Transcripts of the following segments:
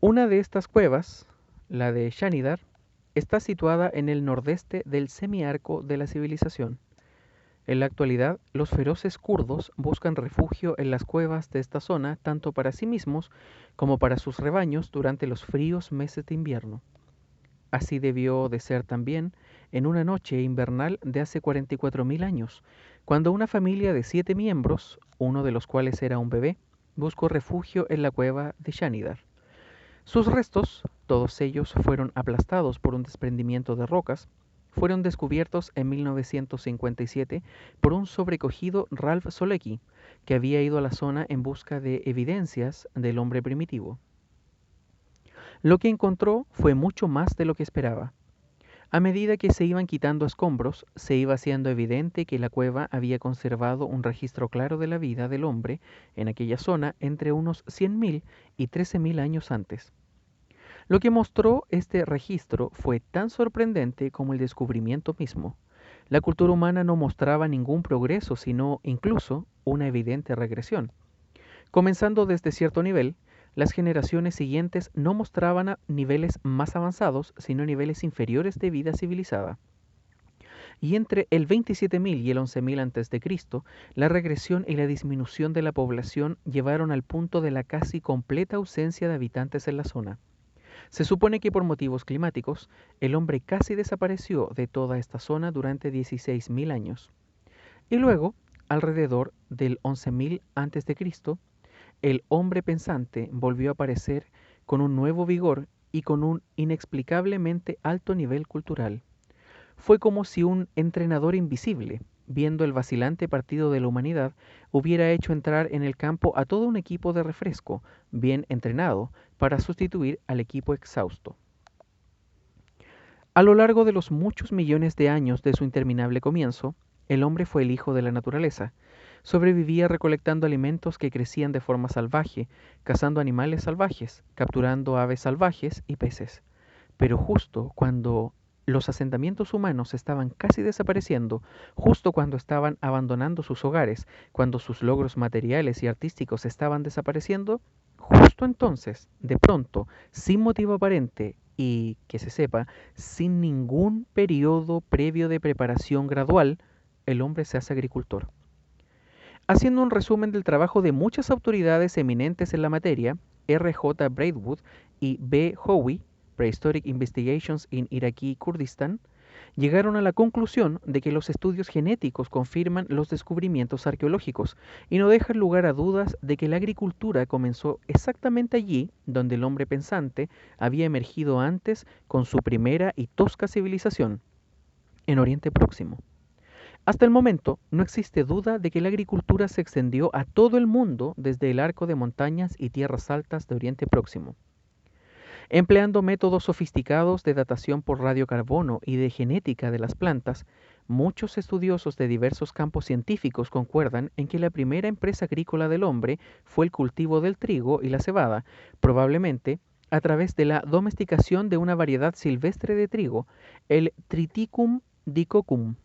Una de estas cuevas, la de Shanidar, está situada en el nordeste del semiarco de la civilización. En la actualidad, los feroces kurdos buscan refugio en las cuevas de esta zona tanto para sí mismos como para sus rebaños durante los fríos meses de invierno. Así debió de ser también en una noche invernal de hace 44.000 años, cuando una familia de 7 miembros, uno de los cuales era un bebé, buscó refugio en la cueva de Shanidar. Sus restos, todos ellos fueron aplastados por un desprendimiento de rocas, fueron descubiertos en 1957 por un sobrecogido Ralph Solecki, que había ido a la zona en busca de evidencias del hombre primitivo. Lo que encontró fue mucho más de lo que esperaba. A medida que se iban quitando escombros, se iba haciendo evidente que la cueva había conservado un registro claro de la vida del hombre en aquella zona entre unos 100.000 y 13.000 años antes. Lo que mostró este registro fue tan sorprendente como el descubrimiento mismo. La cultura humana no mostraba ningún progreso, sino incluso una evidente regresión. Comenzando desde cierto nivel, las generaciones siguientes no mostraban niveles más avanzados, sino niveles inferiores de vida civilizada. Y entre el 27.000 y el 11.000 a.C., la regresión y la disminución de la población llevaron al punto de la casi completa ausencia de habitantes en la zona. Se supone que por motivos climáticos, el hombre casi desapareció de toda esta zona durante 16.000 años. Y luego, alrededor del 11.000 a.C., el hombre pensante volvió a aparecer con un nuevo vigor y con un inexplicablemente alto nivel cultural. Fue como si un entrenador invisible, viendo el vacilante partido de la humanidad, hubiera hecho entrar en el campo a todo un equipo de refresco, bien entrenado, para sustituir al equipo exhausto. A lo largo de los muchos millones de años de su interminable comienzo, el hombre fue el hijo de la naturaleza. Sobrevivía recolectando alimentos que crecían de forma salvaje, cazando animales salvajes, capturando aves salvajes y peces. Pero justo cuando los asentamientos humanos estaban casi desapareciendo, justo cuando estaban abandonando sus hogares, cuando sus logros materiales y artísticos estaban desapareciendo, justo entonces, de pronto, sin motivo aparente y, que se sepa, sin ningún periodo previo de preparación gradual, el hombre se hace agricultor. Haciendo un resumen del trabajo de muchas autoridades eminentes en la materia, R. J. Braidwood y B. Howe, Prehistoric Investigations in Iraqi Kurdistan, llegaron a la conclusión de que los estudios genéticos confirman los descubrimientos arqueológicos y no dejan lugar a dudas de que la agricultura comenzó exactamente allí donde el hombre pensante había emergido antes con su primera y tosca civilización, en Oriente Próximo. Hasta el momento, no existe duda de que la agricultura se extendió a todo el mundo desde el arco de montañas y tierras altas de Oriente Próximo. Empleando métodos sofisticados de datación por radiocarbono y de genética de las plantas, muchos estudiosos de diversos campos científicos concuerdan en que la primera empresa agrícola del hombre fue el cultivo del trigo y la cebada, probablemente a través de la domesticación de una variedad silvestre de trigo, el Triticum dicocum.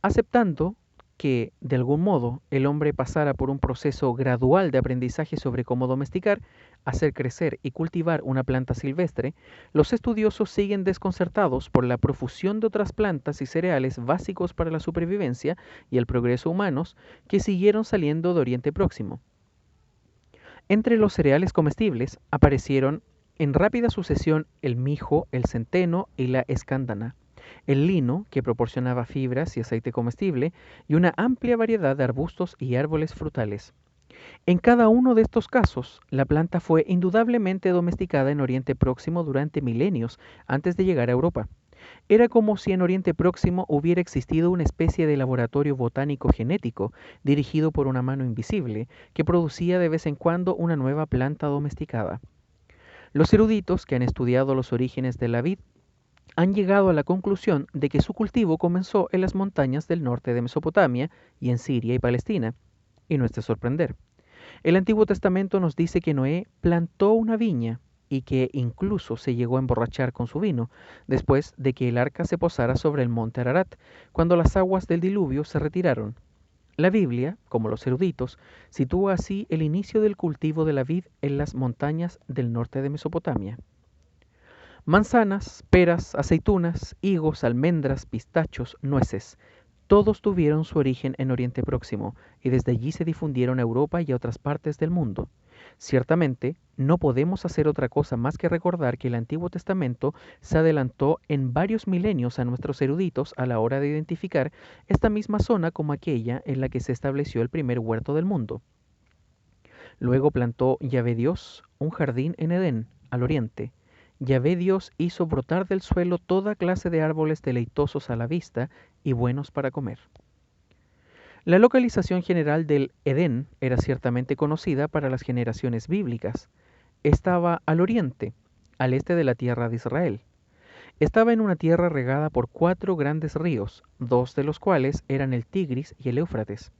Aceptando que, de algún modo, el hombre pasara por un proceso gradual de aprendizaje sobre cómo domesticar, hacer crecer y cultivar una planta silvestre, los estudiosos siguen desconcertados por la profusión de otras plantas y cereales básicos para la supervivencia y el progreso humanos que siguieron saliendo de Oriente Próximo. Entre los cereales comestibles aparecieron en rápida sucesión el mijo, el centeno y la escándana, el lino, que proporcionaba fibras y aceite comestible, y una amplia variedad de arbustos y árboles frutales. En cada uno de estos casos, la planta fue indudablemente domesticada en Oriente Próximo durante milenios antes de llegar a Europa. Era como si en Oriente Próximo hubiera existido una especie de laboratorio botánico genético dirigido por una mano invisible que producía de vez en cuando una nueva planta domesticada. Los eruditos que han estudiado los orígenes de la vid han llegado a la conclusión de que su cultivo comenzó en las montañas del norte de Mesopotamia y en Siria y Palestina. Y no es de sorprender. El Antiguo Testamento nos dice que Noé plantó una viña y que incluso se llegó a emborrachar con su vino, después de que el arca se posara sobre el monte Ararat, cuando las aguas del diluvio se retiraron. La Biblia, como los eruditos, sitúa así el inicio del cultivo de la vid en las montañas del norte de Mesopotamia. Manzanas, peras, aceitunas, higos, almendras, pistachos, nueces, todos tuvieron su origen en Oriente Próximo y desde allí se difundieron a Europa y a otras partes del mundo. Ciertamente, no podemos hacer otra cosa más que recordar que el Antiguo Testamento se adelantó en varios milenios a nuestros eruditos a la hora de identificar esta misma zona como aquella en la que se estableció el primer huerto del mundo. Luego plantó Yahvé Dios un jardín en Edén, al oriente. Yahvé Dios hizo brotar del suelo toda clase de árboles deleitosos a la vista y buenos para comer. La localización general del Edén era ciertamente conocida para las generaciones bíblicas. Estaba al oriente, al este de la tierra de Israel. Estaba en una tierra regada por 4 grandes ríos, 2 de los cuales eran el Tigris y el Éufrates.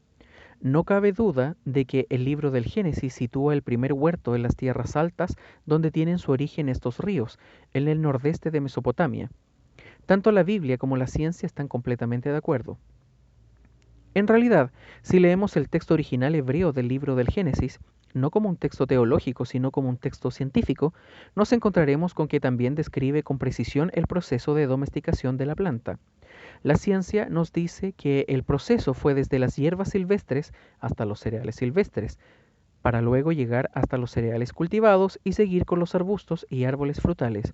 No cabe duda de que el libro del Génesis sitúa el primer huerto en las tierras altas donde tienen su origen estos ríos, en el nordeste de Mesopotamia. Tanto la Biblia como la ciencia están completamente de acuerdo. En realidad, si leemos el texto original hebreo del libro del Génesis, no como un texto teológico, sino como un texto científico, nos encontraremos con que también describe con precisión el proceso de domesticación de la planta. La ciencia nos dice que el proceso fue desde las hierbas silvestres hasta los cereales silvestres, para luego llegar hasta los cereales cultivados y seguir con los arbustos y árboles frutales.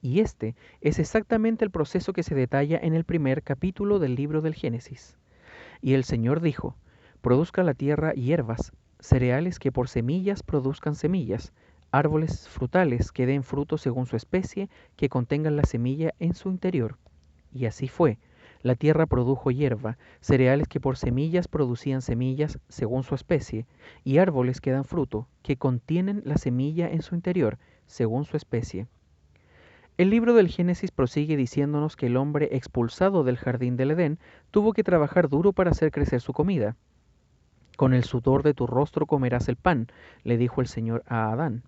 Y este es exactamente el proceso que se detalla en el primer capítulo del libro del Génesis. Y el Señor dijo, produzca la tierra hierbas, cereales que por semillas produzcan semillas, árboles frutales que den fruto según su especie, que contengan la semilla en su interior. Y así fue. La tierra produjo hierba, cereales que por semillas producían semillas según su especie, y árboles que dan fruto, que contienen la semilla en su interior, según su especie. El libro del Génesis prosigue diciéndonos que el hombre expulsado del jardín del Edén tuvo que trabajar duro para hacer crecer su comida. Con el sudor de tu rostro comerás el pan, le dijo el Señor a Adán.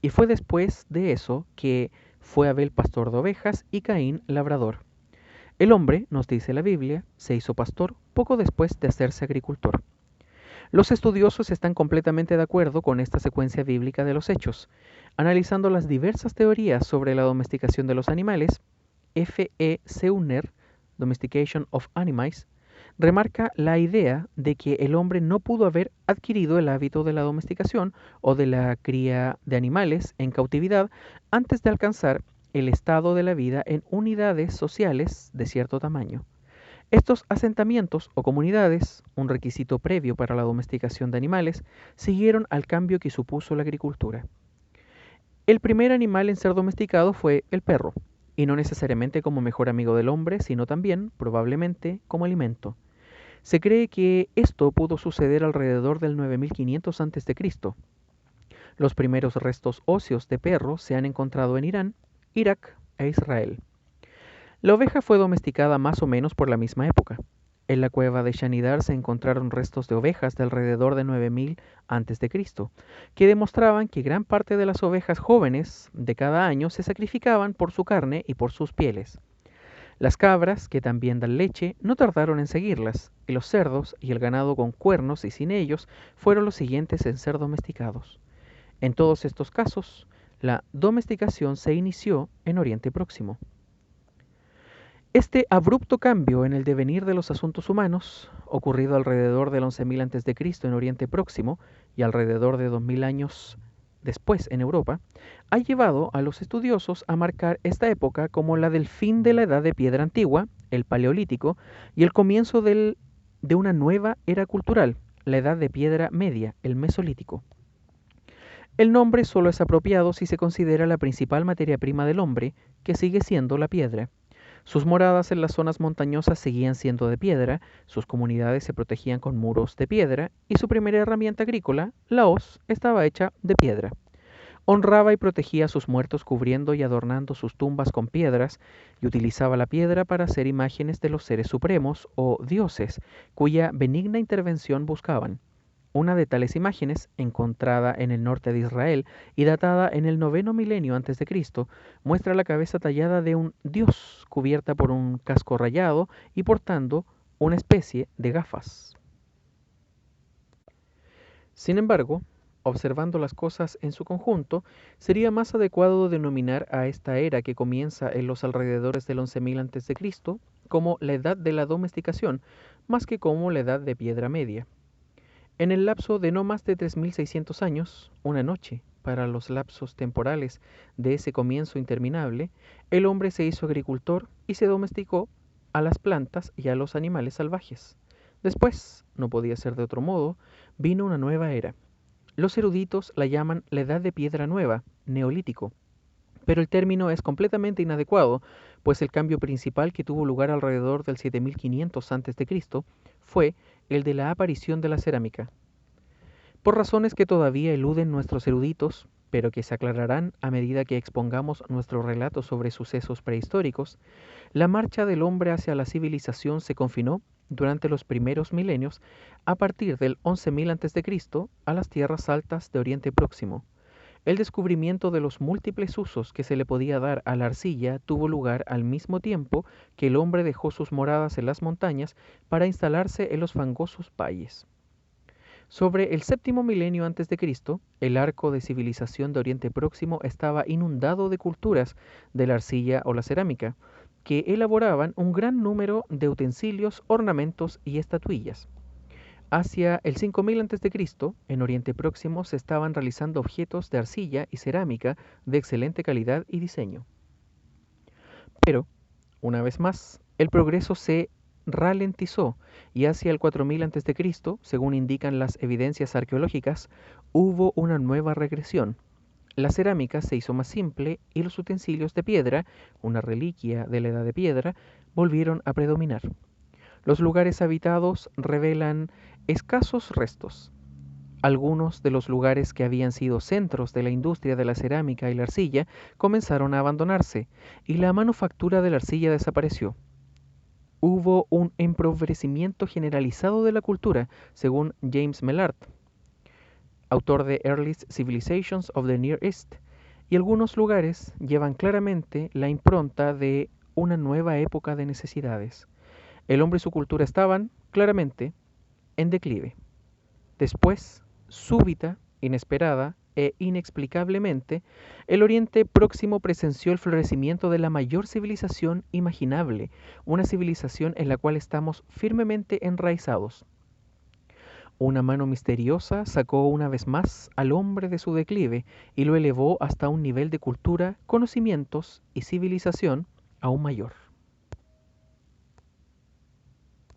Y fue después de eso que fue Abel pastor de ovejas y Caín labrador. El hombre, nos dice la Biblia, se hizo pastor poco después de hacerse agricultor. Los estudiosos están completamente de acuerdo con esta secuencia bíblica de los hechos. Analizando las diversas teorías sobre la domesticación de los animales, F. E. Seuner, Domestication of Animals, remarca la idea de que el hombre no pudo haber adquirido el hábito de la domesticación o de la cría de animales en cautividad antes de alcanzar el estado de la vida en unidades sociales de cierto tamaño. Estos asentamientos o comunidades, un requisito previo para la domesticación de animales, siguieron al cambio que supuso la agricultura. El primer animal en ser domesticado fue el perro, y no necesariamente como mejor amigo del hombre, sino también, probablemente, como alimento. Se cree que esto pudo suceder alrededor del 9500 a.C. Los primeros restos óseos de perros se han encontrado en Irán, Irak e Israel. La oveja fue domesticada más o menos por la misma época. En la cueva de Shanidar se encontraron restos de ovejas de alrededor de 9000 a.C., que demostraban que gran parte de las ovejas jóvenes de cada año se sacrificaban por su carne y por sus pieles. Las cabras, que también dan leche, no tardaron en seguirlas, y los cerdos y el ganado con cuernos y sin ellos fueron los siguientes en ser domesticados. En todos estos casos, la domesticación se inició en Oriente Próximo. Este abrupto cambio en el devenir de los asuntos humanos, ocurrido alrededor del 11.000 a.C. en Oriente Próximo y alrededor de 2000 años después en Europa, ha llevado a los estudiosos a marcar esta época como la del fin de la Edad de Piedra Antigua, el Paleolítico, y el comienzo de una nueva era cultural, la Edad de Piedra Media, el Mesolítico. El nombre solo es apropiado si se considera la principal materia prima del hombre, que sigue siendo la piedra. Sus moradas en las zonas montañosas seguían siendo de piedra, sus comunidades se protegían con muros de piedra y su primera herramienta agrícola, la hoz, estaba hecha de piedra. Honraba y protegía a sus muertos cubriendo y adornando sus tumbas con piedras y utilizaba la piedra para hacer imágenes de los seres supremos o dioses, cuya benigna intervención buscaban. Una de tales imágenes, encontrada en el norte de Israel y datada en el 9º milenio a.C., muestra la cabeza tallada de un dios cubierta por un casco rayado y portando una especie de gafas. Sin embargo, observando las cosas en su conjunto, sería más adecuado denominar a esta era que comienza en los alrededores del 11.000 a.C. como la edad de la domesticación, más que como la edad de piedra media. En el lapso de no más de 3.600 años, una noche, para los lapsos temporales de ese comienzo interminable, el hombre se hizo agricultor y se domesticó a las plantas y a los animales salvajes. Después, no podía ser de otro modo, vino una nueva era. Los eruditos la llaman la edad de piedra nueva, neolítico, pero el término es completamente inadecuado, pues el cambio principal que tuvo lugar alrededor del 7500 a.C. fue el de la aparición de la cerámica. Por razones que todavía eluden nuestros eruditos, pero que se aclararán a medida que expongamos nuestro relato sobre sucesos prehistóricos, la marcha del hombre hacia la civilización se confinó durante los primeros milenios a partir del 11.000 a.C. a las tierras altas de Oriente Próximo. El descubrimiento de los múltiples usos que se le podía dar a la arcilla tuvo lugar al mismo tiempo que el hombre dejó sus moradas en las montañas para instalarse en los fangosos valles. Sobre el séptimo milenio antes de Cristo, el arco de civilización de Oriente Próximo estaba inundado de culturas de la arcilla o la cerámica, que elaboraban un gran número de utensilios, ornamentos y estatuillas. Hacia el 5000 a.C., en Oriente Próximo se estaban realizando objetos de arcilla y cerámica de excelente calidad y diseño. Pero, una vez más, el progreso se ralentizó y hacia el 4000 a.C., según indican las evidencias arqueológicas, hubo una nueva regresión. La cerámica se hizo más simple y los utensilios de piedra, una reliquia de la edad de piedra, volvieron a predominar. Los lugares habitados revelan escasos restos. Algunos de los lugares que habían sido centros de la industria de la cerámica y la arcilla comenzaron a abandonarse y la manufactura de la arcilla desapareció. Hubo un empobrecimiento generalizado de la cultura, según James Mellard, autor de Earliest Civilizations of the Near East, y algunos lugares llevan claramente la impronta de una nueva época de necesidades. El hombre y su cultura estaban, claramente, en declive. Después, súbita, inesperada e inexplicablemente, el Oriente Próximo presenció el florecimiento de la mayor civilización imaginable, una civilización en la cual estamos firmemente enraizados. Una mano misteriosa sacó una vez más al hombre de su declive y lo elevó hasta un nivel de cultura, conocimientos y civilización aún mayor.